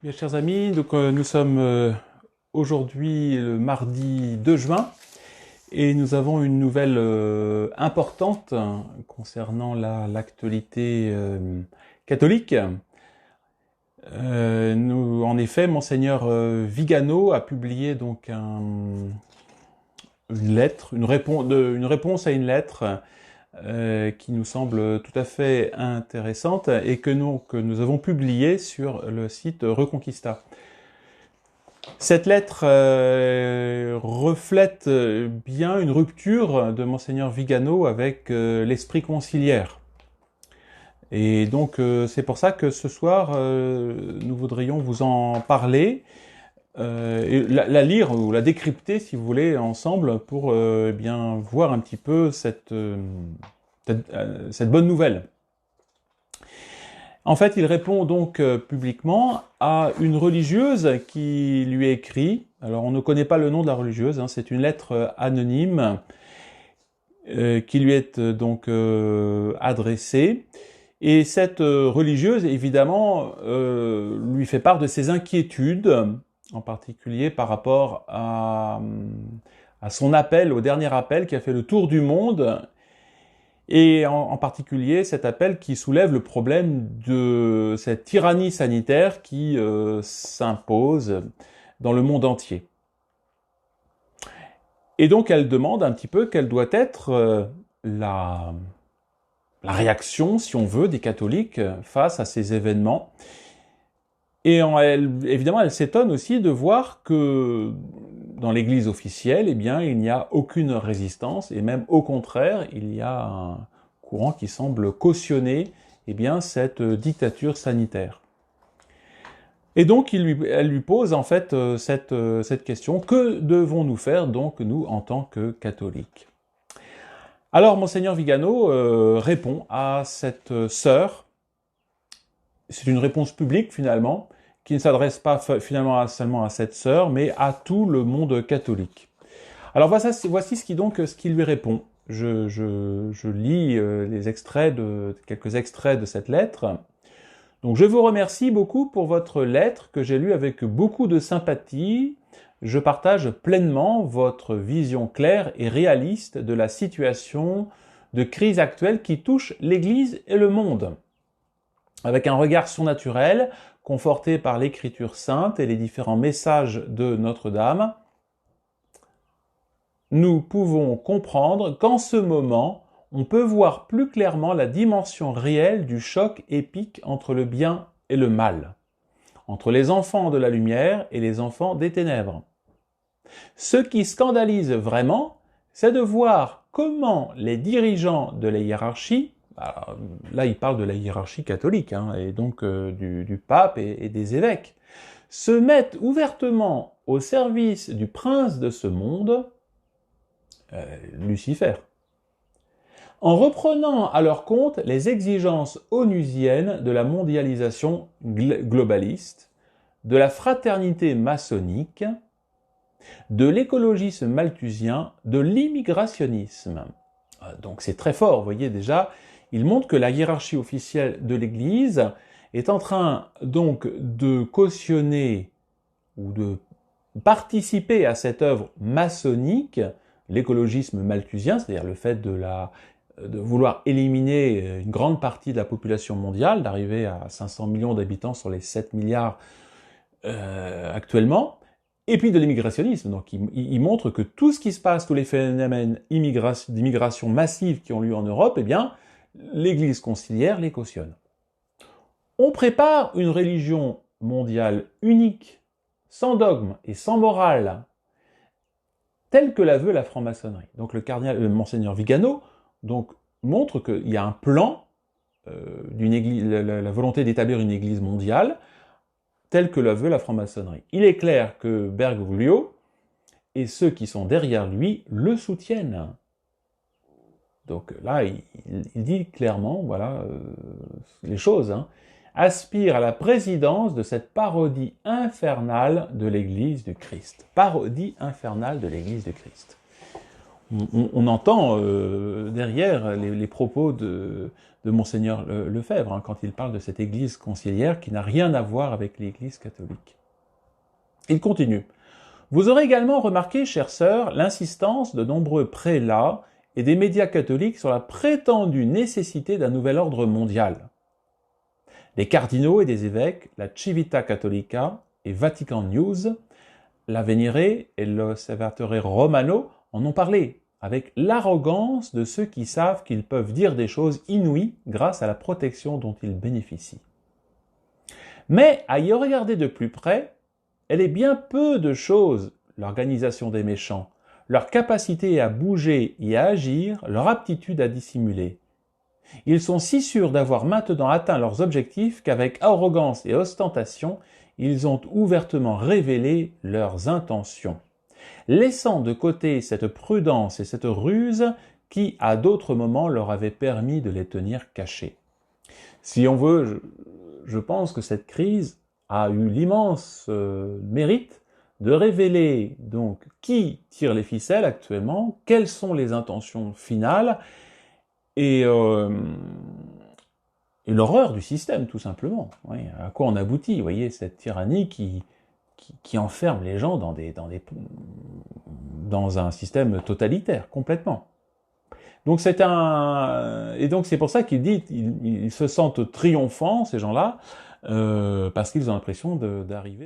Bien, chers amis, donc, nous sommes aujourd'hui le mardi 2 juin et nous avons une nouvelle importante concernant l'actualité catholique. En effet, Monseigneur Vigano a publié donc une lettre, une réponse à une lettre qui nous semble tout à fait intéressante et que nous avons publiée sur le site Reconquista. Cette lettre reflète bien une rupture de Monseigneur Vigano avec l'esprit conciliaire. Et donc c'est pour ça que ce soir nous voudrions vous en parler, et la lire ou la décrypter si vous voulez ensemble pour bien voir un petit peu cette bonne nouvelle. En fait, il répond donc publiquement à une religieuse qui lui écrit. Alors, on ne connaît pas le nom de la religieuse, hein, c'est une lettre anonyme qui lui est donc adressée. Et cette religieuse, évidemment, lui fait part de ses inquiétudes, en particulier par rapport à son appel, au dernier appel qui a fait le tour du monde, et en particulier cet appel qui soulève le problème de cette tyrannie sanitaire qui s'impose dans le monde entier. Et donc elle demande un petit peu quelle doit être la réaction, si on veut, des catholiques face à ces événements. Et évidemment, elle s'étonne aussi de voir que dans l'Église officielle, eh bien, il n'y a aucune résistance, et même au contraire, il y a un courant qui semble cautionner eh bien, cette dictature sanitaire. Et donc, elle lui pose en fait cette question: que devons-nous faire donc nous en tant que catholiques? Alors, Monseigneur Vigano répond à cette sœur. C'est une réponse publique finalement, qui ne s'adresse pas finalement seulement à cette sœur, mais à tout le monde catholique. Alors voici ce qu'il lui répond. Je lis quelques extraits de cette lettre. Donc, je vous remercie beaucoup pour votre lettre que j'ai lue avec beaucoup de sympathie. Je partage pleinement votre vision claire et réaliste de la situation de crise actuelle qui touche l'Église et le monde. Avec un regard surnaturel, conforté par l'Écriture sainte et les différents messages de Notre-Dame, nous pouvons comprendre qu'en ce moment, on peut voir plus clairement la dimension réelle du choc épique entre le bien et le mal, entre les enfants de la lumière et les enfants des ténèbres. Ce qui scandalise vraiment, c'est de voir comment les dirigeants de la hiérarchie, alors, là il parle de la hiérarchie catholique, hein, et donc du pape et des évêques, se mettent ouvertement au service du prince de ce monde, Lucifer, en reprenant à leur compte les exigences onusiennes de la mondialisation globaliste, de la fraternité maçonnique, de l'écologisme malthusien, de l'immigrationnisme. Donc c'est très fort, vous voyez déjà, il montre que la hiérarchie officielle de l'Église est en train donc de cautionner ou de participer à cette œuvre maçonnique, l'écologisme malthusien, c'est-à-dire le fait de vouloir éliminer une grande partie de la population mondiale, d'arriver à 500 millions d'habitants sur les 7 milliards actuellement, et puis de l'immigrationnisme. Donc il montre que tout ce qui se passe, tous les phénomènes d'immigration massive qui ont lieu en Europe, eh bien, l'Église conciliaire les cautionne. On prépare une religion mondiale unique, sans dogme et sans morale, telle que la veut la franc-maçonnerie. Donc le Monseigneur Vigano donc, montre qu'il y a un plan d'une église, la volonté d'établir une église mondiale, telle que la veut la franc-maçonnerie. Il est clair que Bergoglio et ceux qui sont derrière lui le soutiennent. Donc là, il dit clairement, voilà, les choses, hein, aspire à la présidence de cette parodie infernale de l'Église du Christ. Parodie infernale de l'Église du Christ. On entend derrière les propos de Monseigneur Lefebvre, hein, quand il parle de cette Église conciliaire qui n'a rien à voir avec l'Église catholique. Il continue. Vous aurez également remarqué, chères sœurs, l'insistance de nombreux prélats et des médias catholiques sur la prétendue nécessité d'un nouvel ordre mondial. Les cardinaux et des évêques, la Civita Cattolica et Vatican News, l'Avvenire et l'Osservatore Romano en ont parlé, avec l'arrogance de ceux qui savent qu'ils peuvent dire des choses inouïes grâce à la protection dont ils bénéficient. Mais, à y regarder de plus près, elle est bien peu de choses, l'organisation des méchants, leur capacité à bouger et à agir, leur aptitude à dissimuler. Ils sont si sûrs d'avoir maintenant atteint leurs objectifs qu'avec arrogance et ostentation, ils ont ouvertement révélé leurs intentions, laissant de côté cette prudence et cette ruse qui, à d'autres moments, leur avaient permis de les tenir cachés. Si on veut, je pense que cette crise a eu l'immense mérite de révéler donc qui tire les ficelles actuellement, quelles sont les intentions finales, et l'horreur du système, tout simplement. Oui, à quoi on aboutit, vous voyez, cette tyrannie qui enferme les gens dans un système totalitaire, complètement. Donc c'est pour ça qu'il dit, ils se sentent triomphants, ces gens-là, parce qu'ils ont l'impression d'arriver